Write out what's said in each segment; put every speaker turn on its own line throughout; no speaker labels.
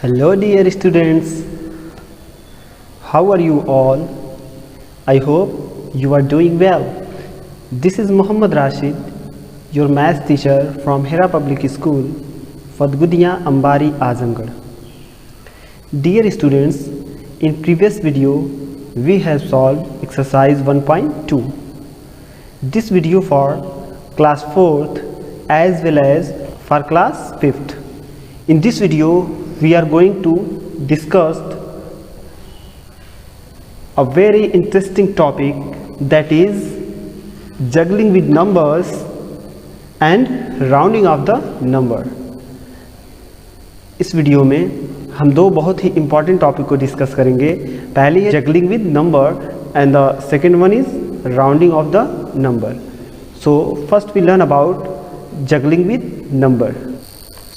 Hello dear students, how are you all? I hope you are doing well. This is Muhammad Rashid, your math teacher from Hera Public School, Fadgudiya Ambari Azamgarh. Dear students, in previous video we have solved exercise 1.2. This video for class 4th as well as for class 5th. In this video we are going to discuss a very interesting topic, that is juggling with numbers and rounding of the number. इस video में हम दो बहुत ही important topic को discuss करेंगे. पहली है juggling with number and the second one is rounding off the number. So first we learn about juggling with number.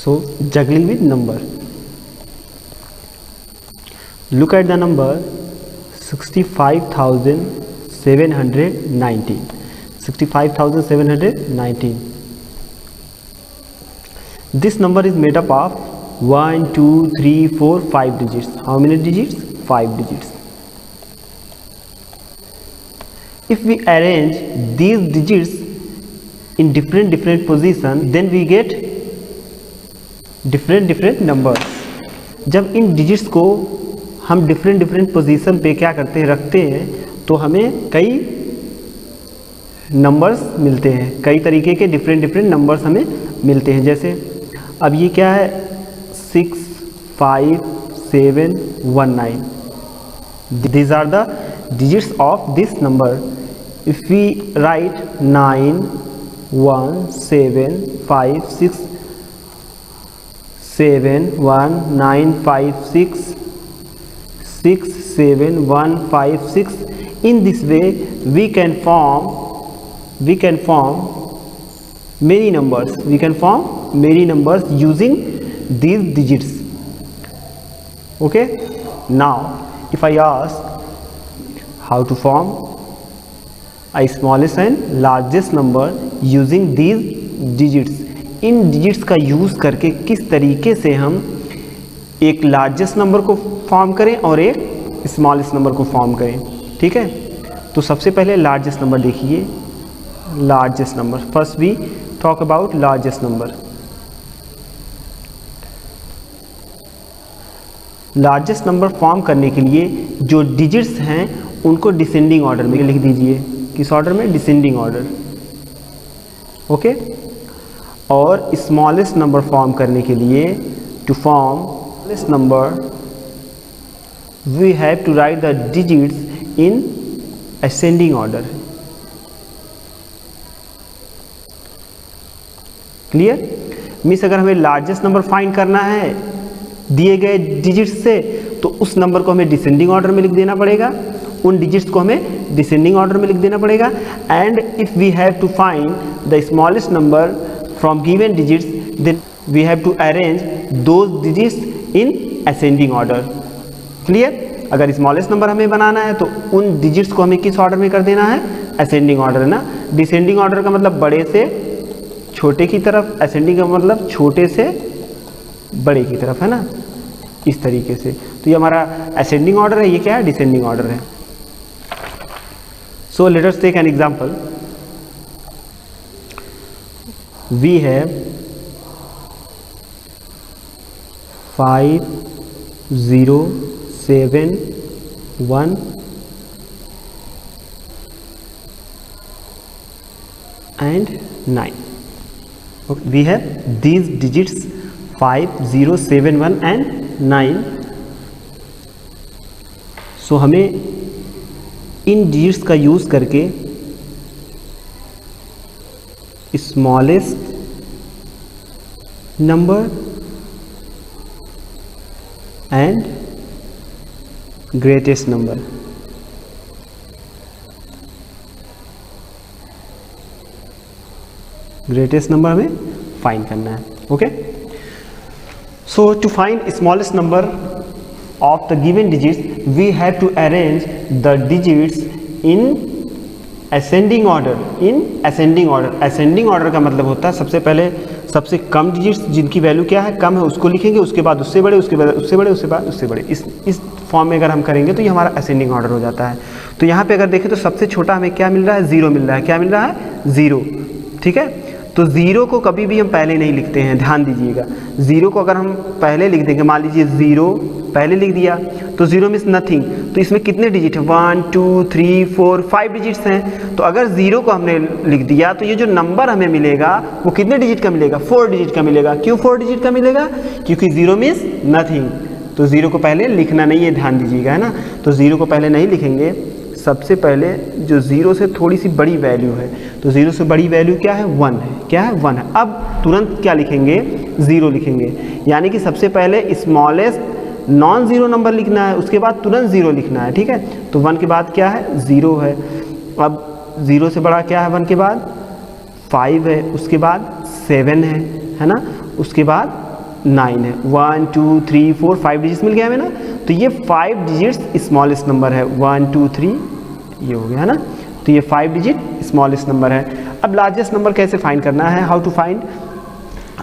So juggling with number. Look at the number 65,719. 65,719. This number is made up of 1, 2, 3, 4, 5 digits. How many digits? 5 digits. If we arrange these digits in different position, then we get different numbers. जब इन digits को हम different position पे क्या करते हैं, रखते हैं, तो हमें कई नंबर्स मिलते हैं. कई तरीके के डिफरेंट नंबर्स हमें मिलते हैं. जैसे अब ये क्या है, 65719. These are the digits of this number. If we write 9 1 7 5 6 7 1 9 5 6 6 7 1 5 6, in this way we can form many numbers. We can form many numbers using these digits. Okay, now if I ask how to form a smallest and largest number using these digits, in digits का use करके किस तरीके से हम एक largest number को form करें और एक स्मॉलेस्ट नंबर को फॉर्म करें. ठीक है, तो सबसे पहले लार्जेस्ट नंबर देखिए. Largest number, first we talk about largest number. Largest number form करने के लिए जो डिजिट्स हैं उनको डिसेंडिंग ऑर्डर में लिख दीजिए. किस ऑर्डर में? Descending order. ओके, और स्मॉलेस्ट नंबर फॉर्म करने के लिए, to form smallest number we have to write the digits in ascending order. Clear? Means अगर हमें लार्जेस्ट नंबर फाइंड करना है दिए गए डिजिट्स से, तो उस नंबर को हमें डिसेंडिंग ऑर्डर में लिख देना पड़ेगा, उन डिजिट्स को हमें डिसेंडिंग ऑर्डर में लिख देना पड़ेगा. And if we have to find the smallest number from given digits, then we have to arrange those digits in ascending order. Clear? अगर स्मॉलेस्ट नंबर हमें बनाना है तो उन डिजिट्स को हमें किस ऑर्डर में कर देना है? असेंडिंग ऑर्डर है ना. डिसेंडिंग ऑर्डर का मतलब बड़े से छोटे की तरफ, असेंडिंग का मतलब छोटे से बड़े की तरफ, है ना, इस तरीके से. तो ये हमारा असेंडिंग ऑर्डर है, ये क्या है? डिसेंडिंग ऑर्डर है. So let us take an example. We have 5 0 7 1 and 9. Okay, we have these digits 5 0 7 1 and 9. So हमें इन डिजिट्स का यूज़ करके smallest number and greatest number, हमें फाइंड करना है. Okay, so to find smallest number of the given digits, we have to arrange the digits in ascending order. ascending order का मतलब होता है सबसे पहले सबसे कम डिजिट्स जिनकी वैल्यू क्या है, कम है, उसको लिखेंगे, उसके बाद उससे बड़े, उसके बाद उससे बड़े, उसके बाद उससे बड़े। इस फॉर्म में अगर हम करेंगे तो ये हमारा असेंडिंग ऑर्डर हो जाता है। तो यहाँ पे अगर देखें तो सबसे छोटा हमें क्या मिल रहा है, 0 मिल रहा है। क्या मिल रहा है, 0। ठीक है, तो 0 को कभी भी हम पहले नहीं लिखते हैं, ध्यान दीजिएगा। 0 को अगर हम पहले लिख देंगे, मान लीजिए 0 पहले लिख दिया तो 0 मीन्स नथिंग। तो इसमें कितने डिजिट हैं, 1 2 3 4 5 डिजिट्स हैं। तो अगर 0 को हमने लिख दिया तो ये जो नंबर हमें मिलेगा वो कितने डिजिट का मिलेगा, 4 डिजिट का मिलेगा। क्यों 4 डिजिट का मिलेगा, क्योंकि 0 मीन्स नथिंग। तो 0 को पहले लिखना नहीं है, ध्यान दीजिएगा, है ना। तो 0 को पहले नहीं लिखेंगे, सबसे पहले जो 0 से थोड़ी सी बड़ी वैल्यू है, तो 0 से बड़ी वैल्यू क्या है, 1 है। क्या है, 1 है। अब तुरंत क्या लिखेंगे, 0 लिखेंगे, यानी कि सबसे पहले स्मॉलेस्ट नॉन ज़ीरो नंबर लिखना है, उसके बाद तुरंत 0 लिखना है। ठीक है, तो 1 के बाद क्या है, 0 है। अब 0 से बड़ा क्या है, 1 के बाद 5 है, उसके बाद 7 है ना, उसके बाद 9 है। 1 2 3 4 5 डिजिट्स मिल गया हमें ना। तो ये 5 डिजिट्स स्मॉलेस्ट नंबर है, 1 2 3, ये हो गया है ना। तो ये 5 डिजिट स्मॉलेस्ट नंबर है। अब लार्जेस्ट नंबर कैसे फाइंड करना है, how to find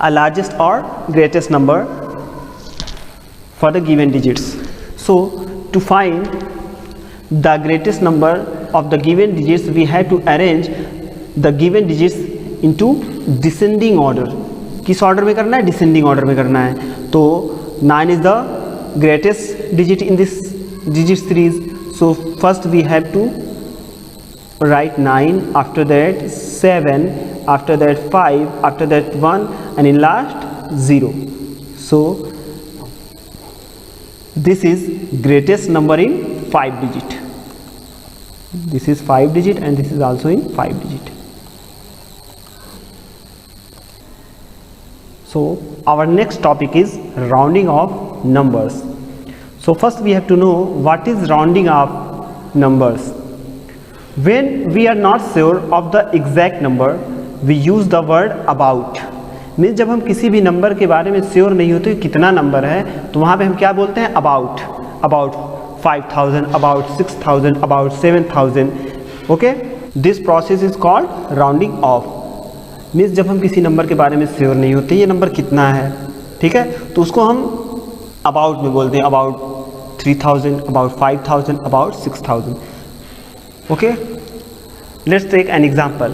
a largest और greatest number for the given digits. So to find the greatest number of the given digits we have to arrange the given digits into descending order. किस order में करना है, descending order में करना है। तो 9 is the greatest digit in this digit series. So first we have to write 9, after that 7, after that 5, after that 1, and in last 0. So this is greatest number in 5 digit. This is 5 digit and this is also in 5 digit. So our next topic is rounding of numbers. So first we have to know what is rounding of numbers. When we are not sure of the exact number, we use the word about. Means जब हम किसी भी number के बारे में sure नहीं होते कितना नंबर है, तो वहाँ पे हम क्या बोलते हैं, about. About 5000, about 6000, about 7000। Okay, this process is called rounding off. Means जब हम किसी नंबर के बारे में श्योर नहीं होते ये नंबर कितना है, ठीक है, तो उसको हम अबाउट में बोलते हैं, about 3000, about 5000, about 6000। Okay, let's take an example.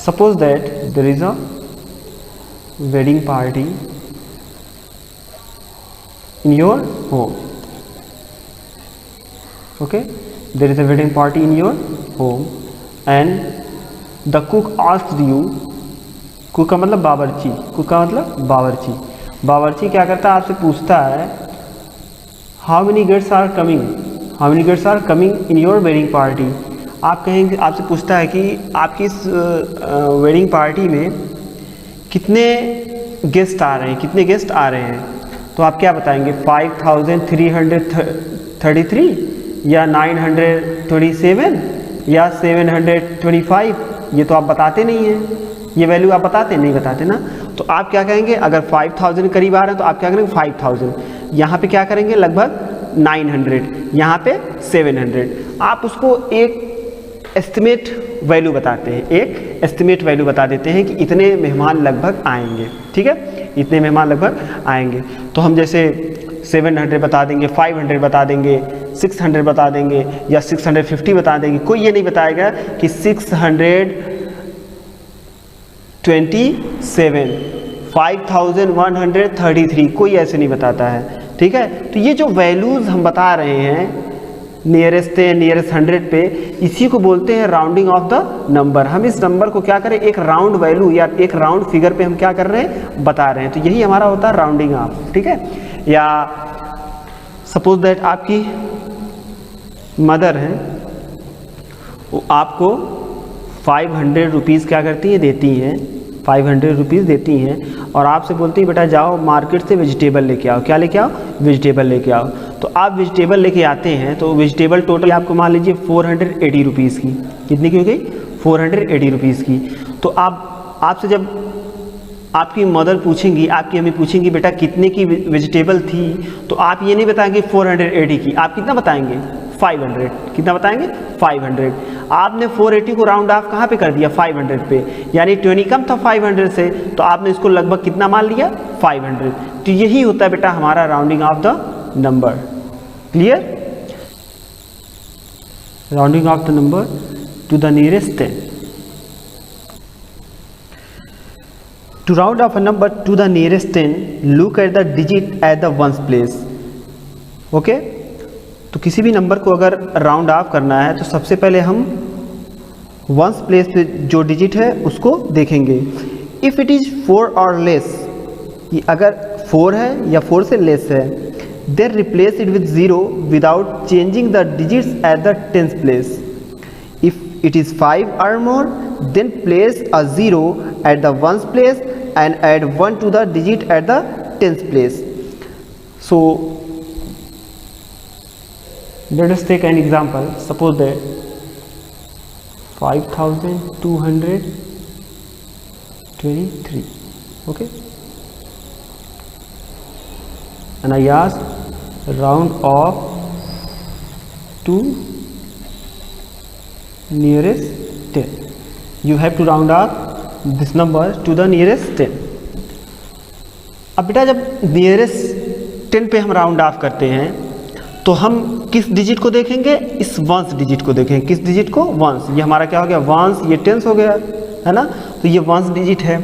Suppose that there is a wedding party in your home. Okay, there is a wedding party in your home and the cook asked you. Cook का मतलब बावर्ची, cook का मतलब बावर्ची. बावर्ची क्या करता है, आपसे पूछता है how many guests are coming, how many guests are coming in your wedding party. आप कहेंगे, आपसे पूछता है कि आपकी इस वेडिंग पार्टी में कितने गेस्ट आ रहे हैं, कितने गेस्ट आ रहे हैं. तो आप क्या बताएंगे, 5333 या 927 या 725. ये तो आप बताते नहीं हैं, ये वैल्यू आप बताते नहीं बताते ना. तो आप क्या कहेंगे, अगर 5000 करीब आ रहे हैं तो आप क्या करेंगे 5000. यहाँ पे क्या करेंगे, लगभग 900, यहाँ पे 700. आप उसको एक एस्टिमेट वैल्यू बताते हैं, एक एस्टिमेट वैल्यू बता देते हैं कि इतने मेहमान लगभग आएंगे. ठीक है, इतने मेहमान लगभग आएंगे. तो हम जैसे 700 बता देंगे, 500 बता देंगे, 600 बता देंगे या 650 बता देंगे. कोई ये नहीं बताएगा कि 627, 5133, कोई ऐसे नहीं बताता है. ठीक है, तो ये जो वैल्यूज़ हम बता रहे हैं नियरेस्ट है, नियरेस्ट 100 पे, इसी को बोलते हैं राउंडिंग ऑफ द नंबर. हम इस नंबर को क्या करें, एक राउंड वैल्यू या एक राउंड फिगर पे हम क्या कर रहे हैं, बता रहे हैं. तो यही हमारा होता है राउंडिंग ऑफ. ठीक है, या सपोज दैट आपकी मदर हैं, वो आपको 500 रुपीज़ क्या करती हैं, देती हैं, 500 रुपीज़ देती हैं और आपसे बोलती हैं बेटा जाओ मार्केट से वेजिटेबल लेके आओ. क्या लेके आओ, वेजिटेबल लेके आओ. तो आप वेजिटेबल लेके आते हैं तो वेजिटेबल टोटल आपको मान लीजिए 480 रुपीज़ की. कितनी की हो गई, 480 रुपीज़ की. तो आपसे जब आपकी मदर पूछेंगी, आपकी अम्मी पूछेंगी बेटा कितने की वेजिटेबल थी, तो आप ये नहीं बताएंगे 480 की, आप कितना बताएंगे, 500. कितना बताएंगे, 500. आपने 480 को राउंड ऑफ कहाँ पे कर दिया 500 पे, यानी 20 कम था 500 से, तो आपने इसको लगभग कितना मान लिया 500। तो यही होता है बेटा हमारा rounding off the number. Clear? Rounding off the number to the nearest 10। To round off a number to the nearest 10, look at the digit at the ones place. Okay तो किसी भी नंबर को अगर राउंड ऑफ करना है तो सबसे पहले हम वंस प्लेस पे जो डिजिट है उसको देखेंगे। इफ़ इट इज़ 4 और लेस, अगर 4 है या 4 से लेस है, then replace it with 0 without changing the digits at the tenth place. If it is 5 or more, then place a 0 at the ones place and add 1 to the digit at the tens place. So let us take an example. Suppose that 5223, okay, and I ask round off to nearest 10. You have to round off this number to the nearest 10. अब बेटा जब nearest 10 पे हम round of करते हैं तो हम किस डिजिट को देखेंगे? इस वंस डिजिट को देखेंगे। किस डिजिट को? वंस। ये हमारा क्या हो गया? वंस। ये टेंस हो गया है ना, तो ये वंस डिजिट है।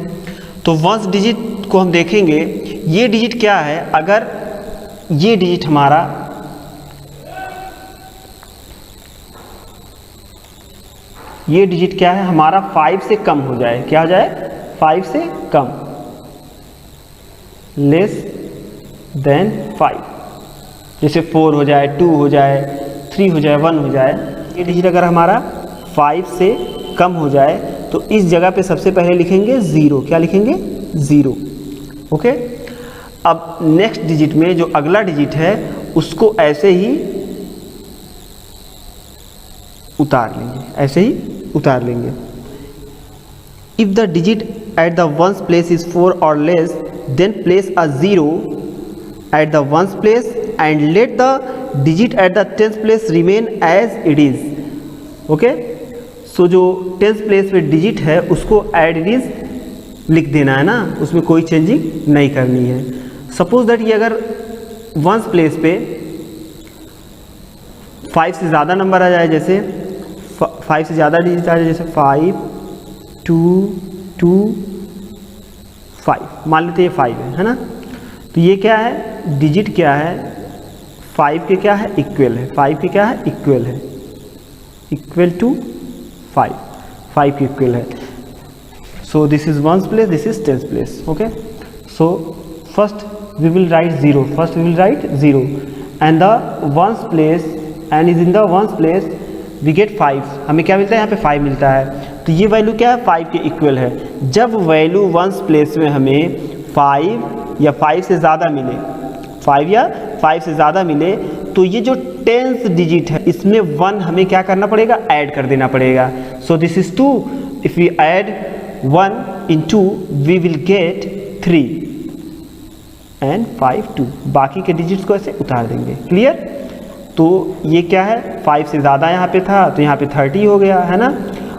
तो वंस डिजिट को हम देखेंगे, ये डिजिट क्या है? अगर ये डिजिट हमारा ये डिजिट क्या है हमारा 5 से कम हो जाए, क्या हो जाए? 5 से कम, लेस देन 5। जैसे 4 हो जाए, 2 हो जाए, 3 हो जाए, 1 हो जाए। ये डिजिट अगर हमारा 5 से कम हो जाए तो इस जगह पे सबसे पहले लिखेंगे 0। क्या लिखेंगे? 0। ओके। अब नेक्स्ट डिजिट में जो अगला डिजिट है उसको ऐसे ही उतार लेंगे, ऐसे ही उतार लेंगे। If the digit at the ones place is 4 और less, then place a 0 at the ones place and let the digit at the tenth place remain as it is. Okay, so जो टेंथ प्लेस पे digit है उसको as it is लिख देना है ना, उसमें कोई चेंजिंग नहीं करनी है। सपोज दैट ये अगर वंस प्लेस पे 5 से ज़्यादा नंबर आ जाए, जैसे 5 से ज़्यादा डिजिट आ जाए, जैसे 5 2 2 5, मान लेते हैं 5 है ना, तो ये क्या है? डिजिट क्या है? 5 के क्या है? इक्वल है। 5 के क्या है? इक्वल है, इक्वल टू 5 के इक्वल है। सो this is ones place, this is tenth place. Okay, so first we will write 0, first we will write 0 and the ones place and is in the ones place we get 5। हमें क्या मिलता है? यहाँ पे 5 मिलता है। तो ये वैल्यू क्या है? 5 के इक्वल है। जब वैल्यू वंस प्लेस में हमें 5 या 5 से ज़्यादा मिले, 5 या 5 से ज़्यादा मिले, तो ये जो टेंथ डिजिट है इसमें 1 हमें क्या करना पड़ेगा? ऐड कर देना पड़ेगा। So this is 2, if we add 1 in 2 we will get 3 and 5 2। बाकी के डिजिट्स को ऐसे उतार देंगे। क्लियर? तो ये क्या है? 5 से ज़्यादा यहाँ पे था तो यहाँ पे 30 हो गया है ना,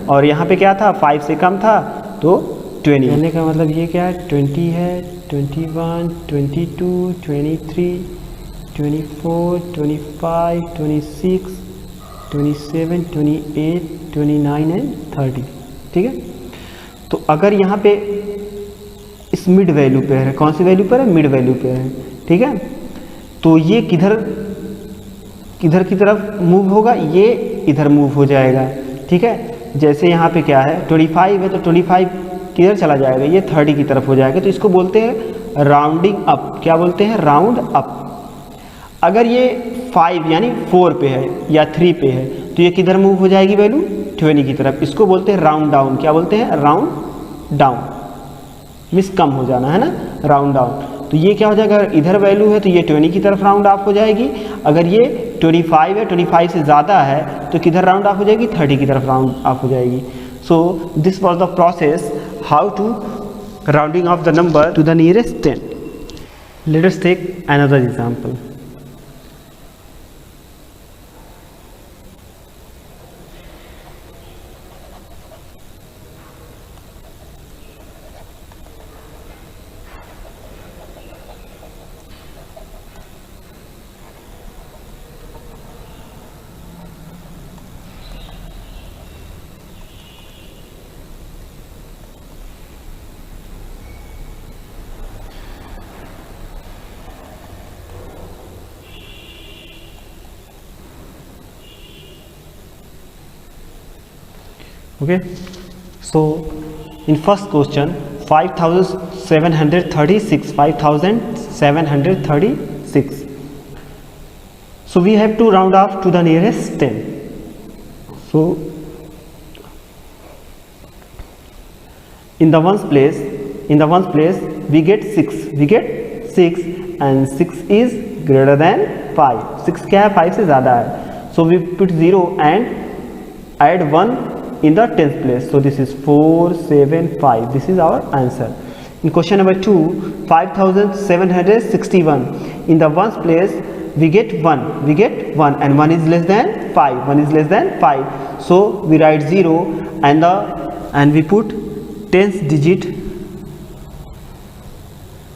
और यहाँ पे क्या था? 5 से कम था तो 20। कहने का मतलब ये क्या है? 20 है, 21 22 23 24 25 26 27 28 29 एंड 30। ठीक है, तो अगर यहाँ पे इस मिड वैल्यू पे है, कौन सी वैल्यू पर है? मिड वैल्यू पे है। ठीक है, तो ये किधर की तरफ मूव होगा? ये इधर मूव हो जाएगा। ठीक है, जैसे यहाँ पे क्या है? 25 है तो 25 किधर चला जाएगा? ये 30 की तरफ हो जाएगा। तो इसको बोलते हैं राउंडिंग अप। क्या बोलते हैं? Round up. अगर ये 5 यानी 4 पे है या 3 पे है तो ये किधर मूव हो जाएगी वैल्यू? 20 की तरफ। इसको बोलते हैं राउंड डाउन। क्या बोलते हैं? राउंड डाउन, मिस कम हो जाना है ना, राउंड डाउन। तो ये क्या हो जाएगा? अगर इधर वैल्यू है तो ये 20 की तरफ राउंड ऑफ हो जाएगी। अगर ये 25 है, 25 से ज़्यादा है तो किधर राउंड ऑफ हो जाएगी? 30 की तरफ राउंड ऑफ हो जाएगी। So this was the process how to rounding off the number to the nearest 10। Let us take another example. Okay, so in first question 5736, so we have to round off to the nearest 10. So in the ones place we get 6 and 6 is greater than 5. 6 क्या है, 5 से ज़्यादा है. So we put 0 and add 1 in the 10th place. So this is 4, 7, 5. This is our answer. In question number 2, 5761. In the ones place we get 1 and 1 is less than 5. So we write 0 and we put 10th digit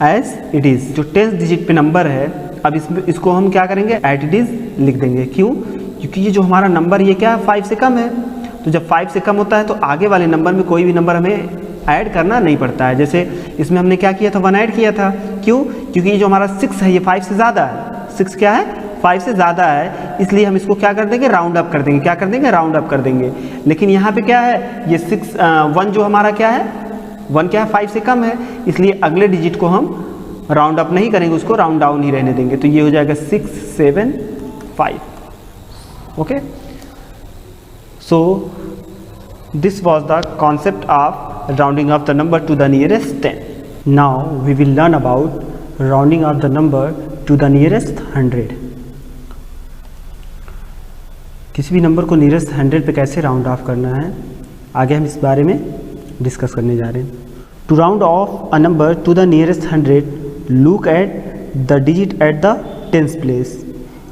as it is. जो 10th digit पे number है, अब इसको हम क्या करेंगे, at it is लिख देंगे. क्यों? क्योंकि ये जो हमारा नंबर ये क्या है, 5 से कम है. तो जब 5 से कम होता है तो आगे वाले नंबर में कोई भी नंबर हमें ऐड करना नहीं पड़ता है. जैसे इसमें हमने क्या किया था, 1 ऐड किया था. क्यों? क्योंकि ये जो हमारा 6 है ये 5 से ज़्यादा है. 6 क्या है, 5 से ज़्यादा है, इसलिए हम इसको क्या कर देंगे, राउंड अप कर देंगे. क्या कर देंगे, राउंड अप कर देंगे. लेकिन यहाँ पे क्या है, ये 1 जो हमारा क्या है, 1 क्या है, 5 से कम है, इसलिए अगले डिजिट को हम राउंड अप नहीं करेंगे, उसको राउंड डाउन ही रहने देंगे. तो ये हो जाएगा 6, 7, 5. Okay, so this was the concept of rounding off the number to the nearest 10. Now we will learn about rounding off the number to the nearest 100. किसी भी नंबर को नियरेस्ट 100 पे कैसे राउंड ऑफ करना है, आगे हम इस बारे में डिस्कस करने जा रहे हैं. To round off a number to the nearest 100, look at the digit at the 10th place.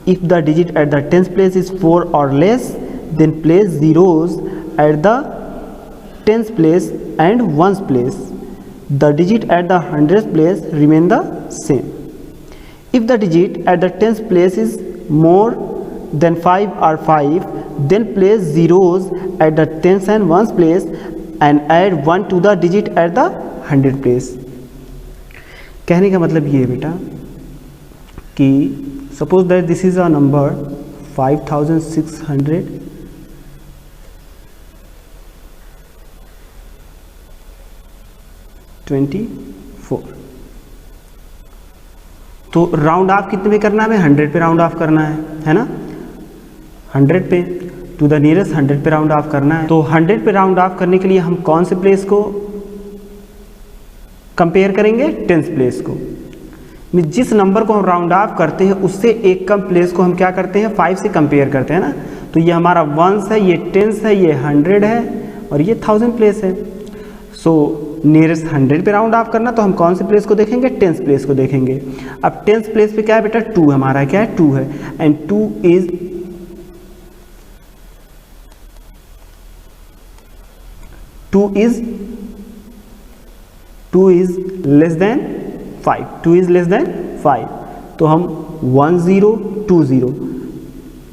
If the digit at the 10th place is 4 or less, then place zeros at the 10th place and 1st place. The digit at the 100th place remain the same. If the digit at the 10th place is more than 5 or 5, then place zeros at the 10th and 1st place and add 1 to the digit at the 100th place. कहने का मतलब ये है बेटा कि suppose that this is a number 5624. तो round of कितने पे करना है, 100 पे राउंड ऑफ करना है ना, 100 पे टू द नियरेस्ट 100 पे राउंड ऑफ करना है. तो 100 पे राउंड ऑफ करने के लिए हम कौन से प्लेस को कंपेयर करेंगे, 10th प्लेस को. जिस नंबर को हम राउंड ऑफ करते हैं उससे एक कम प्लेस को हम क्या करते हैं, 5 से कंपेयर करते हैं ना. तो ये हमारा 1s है, ये 10s है, ये 100 है और ये 1000 प्लेस है. सो नियरेस्ट 100 पे राउंड ऑफ करना, तो हम कौन से प्लेस को देखेंगे, 10th प्लेस को देखेंगे. अब 10th प्लेस पे क्या है बेटा, 2 हमारा क्या है, 2 है. And 2 is less than 5. 2 is less than 5. तो हम 1 0 2 0.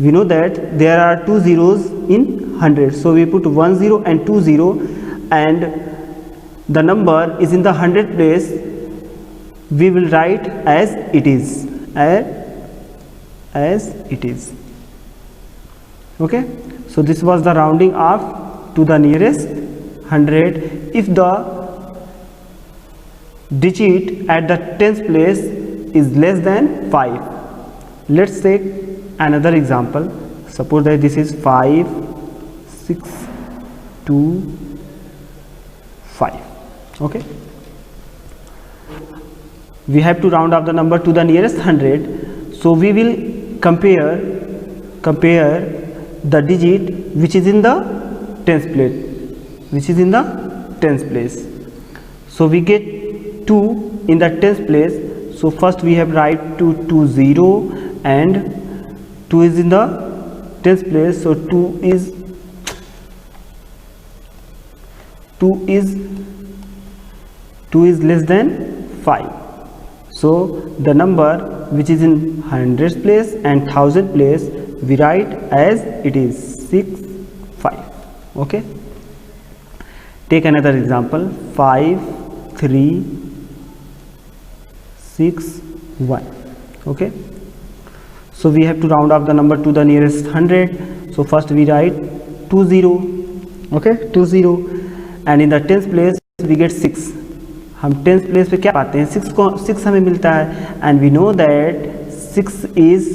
We know that there are 2 zeros in 100. So we put 1 0 and 2 0 and the number is in the 100th place. We will write as it is. As it is. Okay. So this was the rounding off to the nearest 100. If the digit at the 10th place is less than 5. Let's take another example. Suppose that this is 5 6 2 5. Okay, we have to round off the number to the nearest 100. So we will compare the digit which is in the 10th place, So we get 2 in the 10th place. So first we have write 2 0 and 2 is in the 10th place. So 2 is less than 5. So the number which is in 100th place and 1000th place we write as it is 6 5. Okay, take another example. 5 3 6 1. Okay, so we have to round off the number to the nearest 100. So first we write 2 0 okay 20 and in the 10th place we get 6। हम 10th place पे क्या पाते हैं 6 हमें मिलता है and we know that 6 is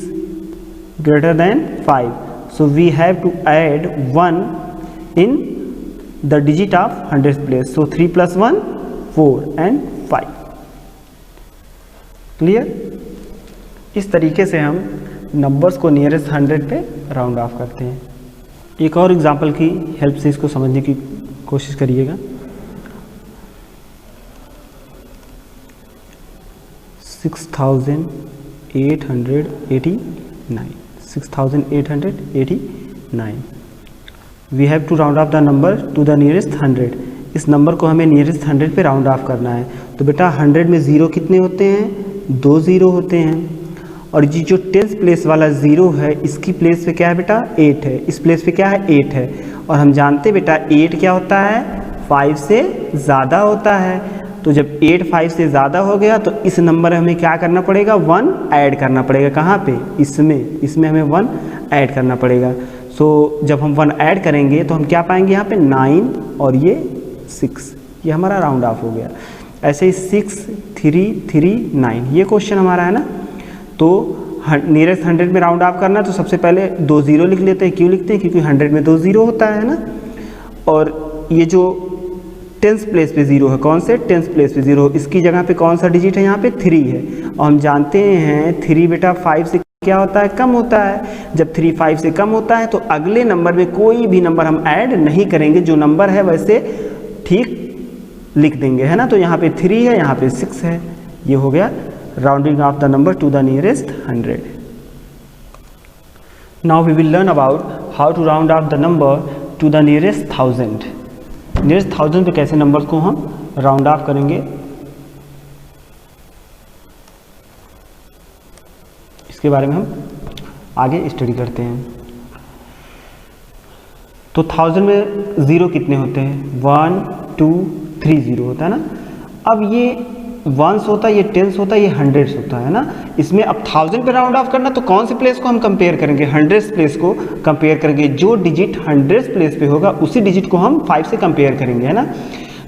greater than 5, so we have to add 1 in the digit of 100th place, so 3 + 1 4 and 5। Clear? इस तरीके से हम नंबर्स को नियरेस्ट 100 पे राउंड ऑफ करते हैं। एक और एग्जांपल की हेल्प से इसको समझने की कोशिश करिएगा। 6889 we have to round off the number to the nearest 100। इस नंबर को हमें नियरेस्ट 100 पे राउंड ऑफ करना है। तो बेटा 100 में ज़ीरो कितने होते हैं? 2 ज़ीरो होते हैं। और ये जो 10th प्लेस वाला ज़ीरो है इसकी प्लेस पे क्या है बेटा? 8 है। इस प्लेस पे क्या है? 8 है। और हम जानते बेटा 8 क्या होता है? 5 से ज़्यादा होता है। तो जब 8 5 से ज़्यादा हो गया तो इस नंबर में हमें क्या करना पड़ेगा? 1 ऐड करना पड़ेगा। कहाँ पे? इसमें हमें 1 ऐड करना पड़ेगा। सो जब हम 1 ऐड करेंगे तो हम क्या पाएंगे यहाँ पे? 9 और ये 6, ये हमारा राउंड ऑफ हो गया। ऐसे ही 6 3 3 9 ये क्वेश्चन हमारा है ना। तो नियरेस्ट 100 में राउंड ऑफ करना तो सबसे पहले 2 ज़ीरो लिख लेते हैं। क्यों लिखते हैं? क्योंकि 100 में 2 ज़ीरो होता है ना। और ये जो 10th प्लेस पे ज़ीरो है, कौन से? 10th प्लेस पे ज़ीरो, इसकी जगह पे कौन सा डिजिट है? यहाँ पे 3 है। और हम जानते हैं 3 बेटा 5 से क्या होता है? कम होता है। जब 3 5 से कम होता है तो अगले नंबर में कोई भी नंबर हम ऐड नहीं करेंगे, जो नंबर है वैसे ठीक लिख देंगे, है ना। तो यहाँ पे 3 है, यहाँ पे 6 है। ये हो गया rounding off the number to the nearest 100. Now we will learn about how to round off the number to the nearest 1000. nearest 1000 पे कैसे नंबर को हम राउंड ऑफ करेंगे इसके बारे में हम आगे स्टडी करते हैं। तो 1000 में ज़ीरो कितने होते हैं? 1 2 3 ज़ीरो होता है ना। अब ये 1s होता है, ये 10s होता है, ये 100s होता है ना। इसमें अब 1000 पे राउंड ऑफ करना तो कौन से प्लेस को हम कंपेयर करेंगे? 100th प्लेस को कंपेयर करेंगे। जो डिजिट 100th प्लेस पे होगा उसी डिजिट को हम 5 से कंपेयर करेंगे, है ना।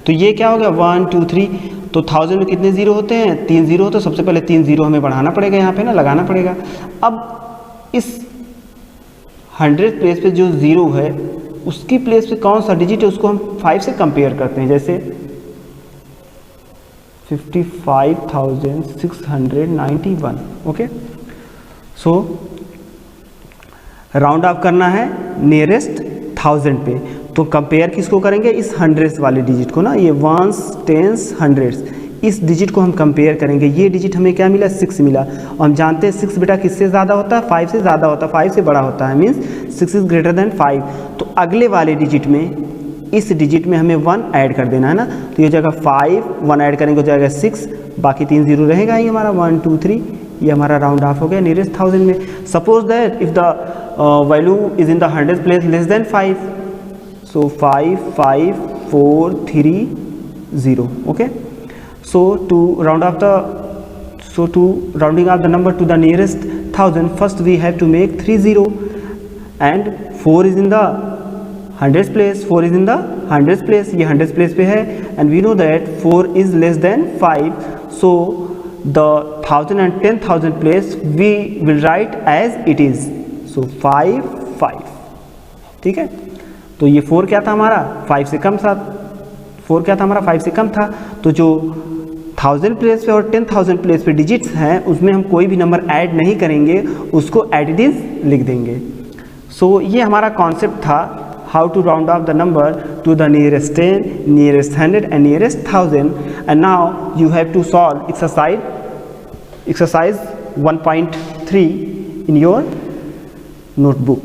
तो ये क्या हो गया? 1 2 3। तो 1000 में कितने ज़ीरो होते हैं? 3 ज़ीरो। तो सबसे पहले 3 ज़ीरो हमें बढ़ाना पड़ेगा यहाँ पे ना, लगाना पड़ेगा। अब इस 100th प्लेस पे जो ज़ीरो है उसकी प्लेस पे कौन सा डिजिट है उसको हम 5 से कंपेयर करते हैं। जैसे 55,691। ओके, सो राउंड ऑफ करना है नियरेस्ट 1000 पे। तो कंपेयर किसको करेंगे? इस 100s वाले डिजिट को ना, ये 1s 10s 100s, इस डिजिट को हम कंपेयर करेंगे। ये डिजिट हमें क्या मिला? 6 मिला। और हम जानते हैं 6 बेटा किससे ज़्यादा होता है? 5 से ज़्यादा होता है, 5 से बड़ा होता है, मीन्स 6 इज़ ग्रेटर देन 5। तो अगले वाले डिजिट में, इस डिजिट में हमें 1 ऐड कर देना है ना। तो ये जगह 5 1 ऐड करेंगे हो जाएगा 6, बाकी 3 ज़ीरो रहेगा ही हमारा 1 2 3। ये हमारा राउंड ऑफ हो गया नियरेस्ट 1000 में। Suppose that if the value is in the 100th place less than 5, so 5 5 4 3 0। Okay, so to rounding off the number to the nearest 1000, first we have to make 3 0 and 4 is in the 100th place, 4 is in the 100th place, ये 100th place पे है। and we know that 4 is less than 5, so the 1000 and 10,000 place we will write as it is, so 5 5। ठीक है, तो ये 4 क्या था हमारा? 5 से कम था। 4 क्या था हमारा? 5 से कम था। तो जो 1000 प्लेस पे और 10,000 प्लेस पे डिजिट्स हैं उसमें हम कोई भी नंबर ऐड नहीं करेंगे, उसको एट इट इज लिख देंगे। सो ये हमारा कॉन्सेप्ट था, how to round off the number to the nearest 10, nearest 100 and nearest 1000। And now you have to solve exercise 1.3 in your notebook.